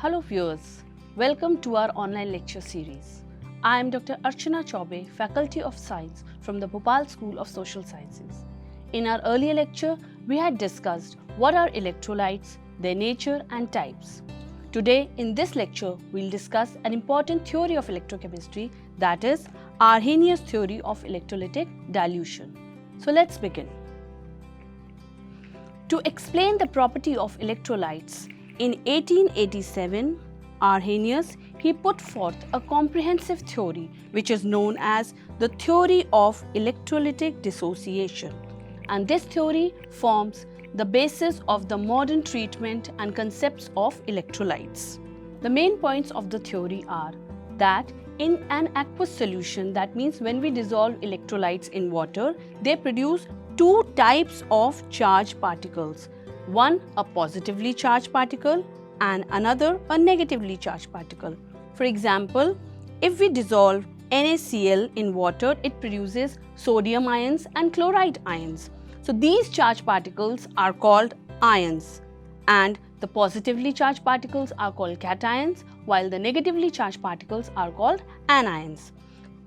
Hello viewers, welcome to our online lecture series. I am Dr. Archana Chaube, Faculty of Science from the Bhopal School of Social Sciences. In our earlier lecture, we had discussed what are electrolytes, their nature and types. Today in this lecture, we'll discuss an important theory of electrochemistry, that is Arrhenius theory of electrolytic dilution. So let's begin. To explain the property of electrolytes, in 1887, Arrhenius he put forth a comprehensive theory which is known as the theory of electrolytic dissociation, and this theory forms the basis of the modern treatment and concepts of electrolytes. The main points of the theory are that in an aqueous solution, that means when we dissolve electrolytes in water, they produce two types of charged particles. One a positively charged particle and another a negatively charged particle. For example, if we dissolve NaCl in water, it produces sodium ions and chloride ions. So these charged particles are called ions, and the positively charged particles are called cations, while the negatively charged particles are called anions.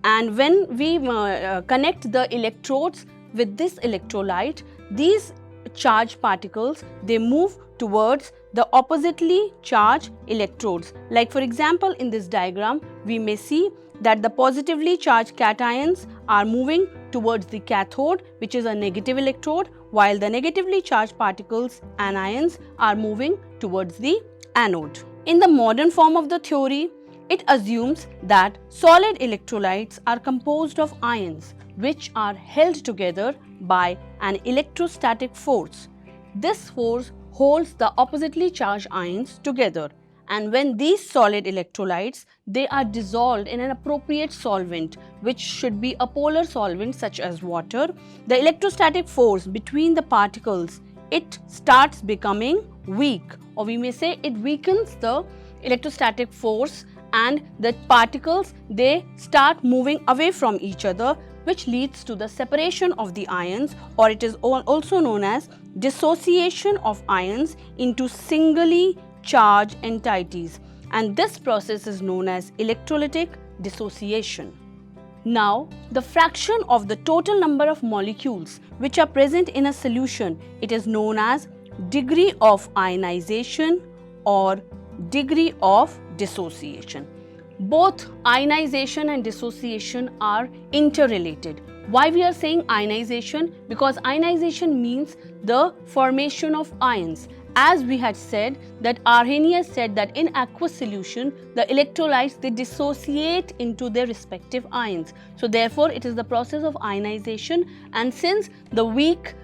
And when we connect the electrodes with this electrolyte, these charged particles, they move towards the oppositely charged electrodes. Like for example, in this diagram, we may see that the positively charged cations are moving towards the cathode, which is a negative electrode, while the negatively charged particles, anions, are moving towards the anode. In the modern form of the theory, it assumes that solid electrolytes are composed of ions which are held together by an electrostatic force. This force holds the oppositely charged ions together, and when these solid electrolytes, they are dissolved in an appropriate solvent, which should be a polar solvent such as water, the electrostatic force between the particles, it starts becoming weak, or we may say it weakens the electrostatic force, and the particles, they start moving away from each other, which leads to the separation of the ions, or it is also known as dissociation of ions into singly charged entities, and this process is known as electrolytic dissociation. Now, the fraction of the total number of molecules which are present in a solution, it is known as degree of ionization or degree of dissociation. Both ionization and dissociation are interrelated. Why we are saying ionization? Because ionization means the formation of ions. As we had said that Arrhenius said that in aqueous solution, the electrolytes, they dissociate into their respective ions. So therefore, it is the process of ionization, and since the weak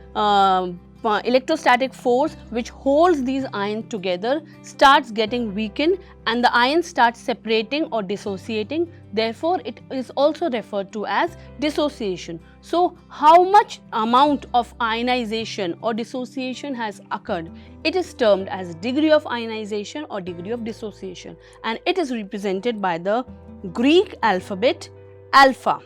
electrostatic force which holds these ions together starts getting weakened and the ions start separating or dissociating, therefore it is also referred to as dissociation. So how much amount of ionization or dissociation has occurred, it is termed as degree of ionization or degree of dissociation, and it is represented by the Greek alphabet alpha.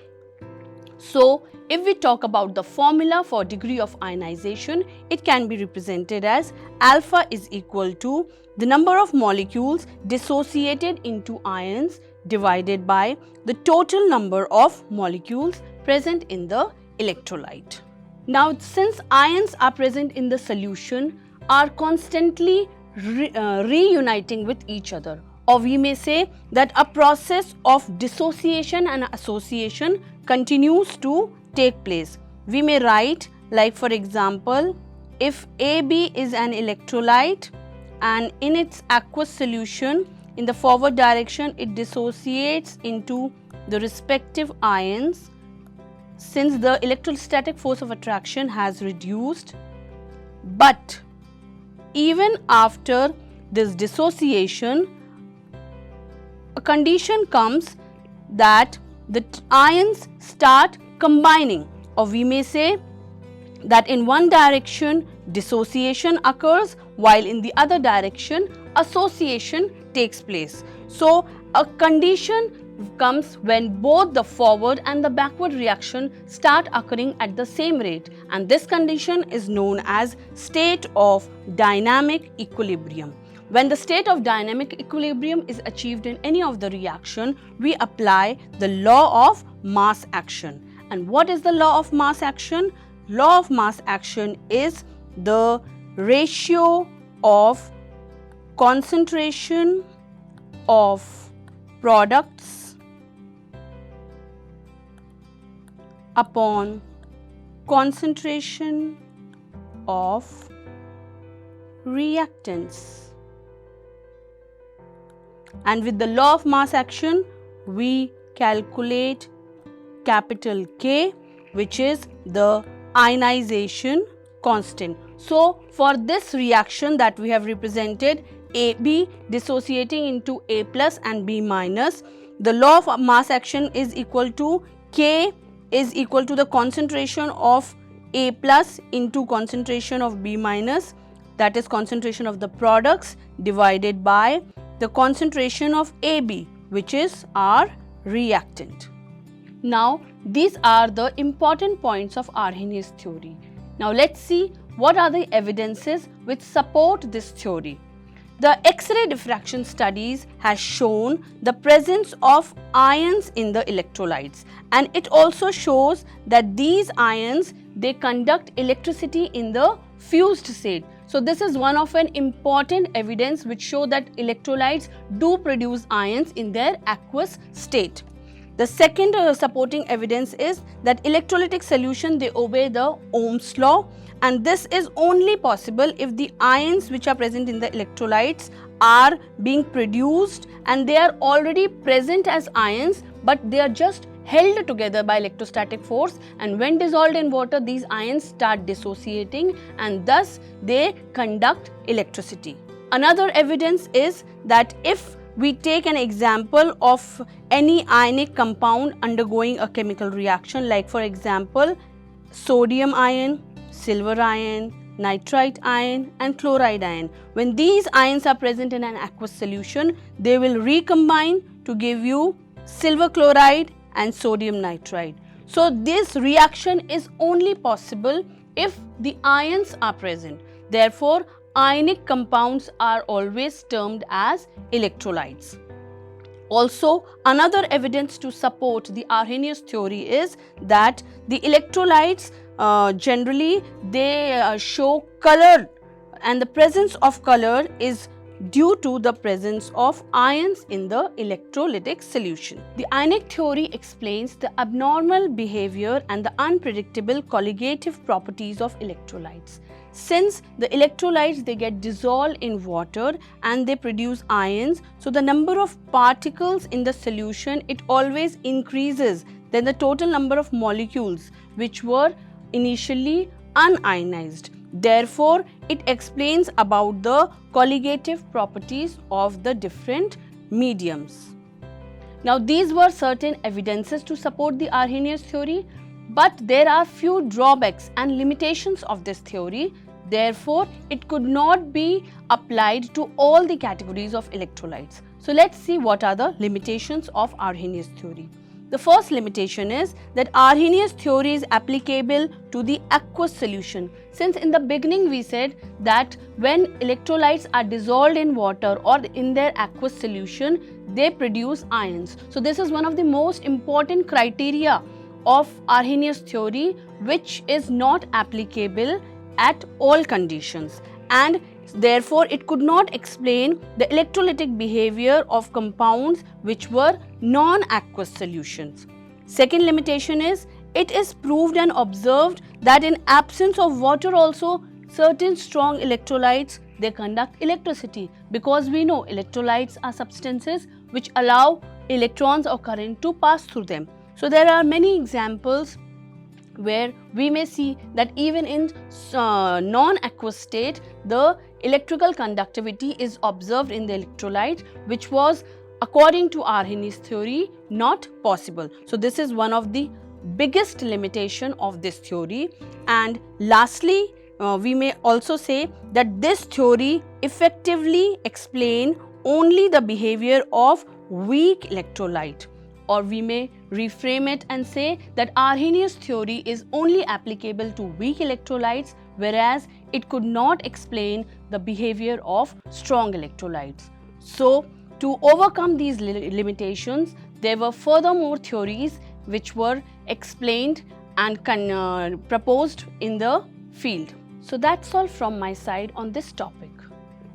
So if we talk about the formula for degree of ionization, it can be represented as alpha is equal to the number of molecules dissociated into ions divided by the total number of molecules present in the electrolyte. Now, since ions are present in the solution, are constantly reuniting with each other, or we may say that a process of dissociation and association continues to take place. We may write, like for example, if AB is an electrolyte and in its aqueous solution, in the forward direction it dissociates into the respective ions, since the electrostatic force of attraction has reduced, but even after this dissociation, a condition comes that the ions start combining, or we may say that in one direction dissociation occurs while in the other direction association takes place. So a condition comes when both the forward and the backward reaction start occurring at the same rate, and this condition is known as state of dynamic equilibrium. When the state of dynamic equilibrium is achieved in any of the reaction, we apply the law of mass action. And what is the law of mass action? Law of mass action is the ratio of concentration of products upon concentration of reactants. And with the law of mass action, we calculate capital K, which is the ionization constant. So, for this reaction that we have represented, AB dissociating into A plus and B minus, the law of mass action is equal to K is equal to the concentration of A plus into concentration of B minus, that is concentration of the products, divided by the concentration of AB, which is our reactant. Now, these are the important points of Arrhenius theory. Now, let's see what are the evidences which support this theory. The X-ray diffraction studies has shown the presence of ions in the electrolytes, and it also shows that these ions, they conduct electricity in the fused state. So this is one of an important evidence which show that electrolytes do produce ions in their aqueous state. The second supporting evidence is that electrolytic solution, they obey the Ohm's law, and this is only possible if the ions which are present in the electrolytes are being produced and they are already present as ions, but they are just held together by electrostatic force, and when dissolved in water, these ions start dissociating and thus they conduct electricity. Another evidence is that if we take an example of any ionic compound undergoing a chemical reaction, like for example sodium ion, silver ion, nitrite ion and chloride ion. When these ions are present in an aqueous solution, they will recombine to give you silver chloride and sodium nitrite. So this reaction is only possible if the ions are present. Therefore, ionic compounds are always termed as electrolytes. Also, another evidence to support the Arrhenius theory is that the electrolytes generally they show color, and the presence of color is due to the presence of ions in the electrolytic solution. The ionic theory explains the abnormal behavior and the unpredictable colligative properties of electrolytes. Since the electrolytes, they get dissolved in water and they produce ions, so the number of particles in the solution, it always increases than the total number of molecules which were initially unionized. Therefore, it explains about the colligative properties of the different mediums. Now, these were certain evidences to support the Arrhenius theory, but there are few drawbacks and limitations of this theory. Therefore, it could not be applied to all the categories of electrolytes. So, let's see what are the limitations of Arrhenius theory. The first limitation is that Arrhenius theory is applicable to the aqueous solution. Since in the beginning we said that when electrolytes are dissolved in water or in their aqueous solution, they produce ions. So this is one of the most important criteria of Arrhenius theory, which is not applicable at all conditions, and therefore it could not explain the electrolytic behavior of compounds which were non-aqueous solutions. Second limitation is it is proved and observed that in absence of water also certain strong electrolytes, they conduct electricity, because we know electrolytes are substances which allow electrons or current to pass through them. So there are many examples where we may see that even in non-aqueous state, the electrical conductivity is observed in the electrolyte, which was, according to Arrhenius theory, not possible. So this is one of the biggest limitation of this theory. And lastly, we may also say that this theory effectively explain only the behavior of weak electrolyte, or we may reframe it and say that Arrhenius theory is only applicable to weak electrolytes, whereas it could not explain the behavior of strong electrolytes. So, to overcome these limitations, there were furthermore theories which were explained and proposed in the field. So that's all from my side on this topic.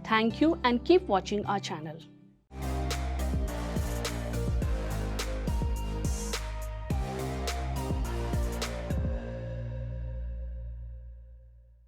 Thank you and keep watching our channel.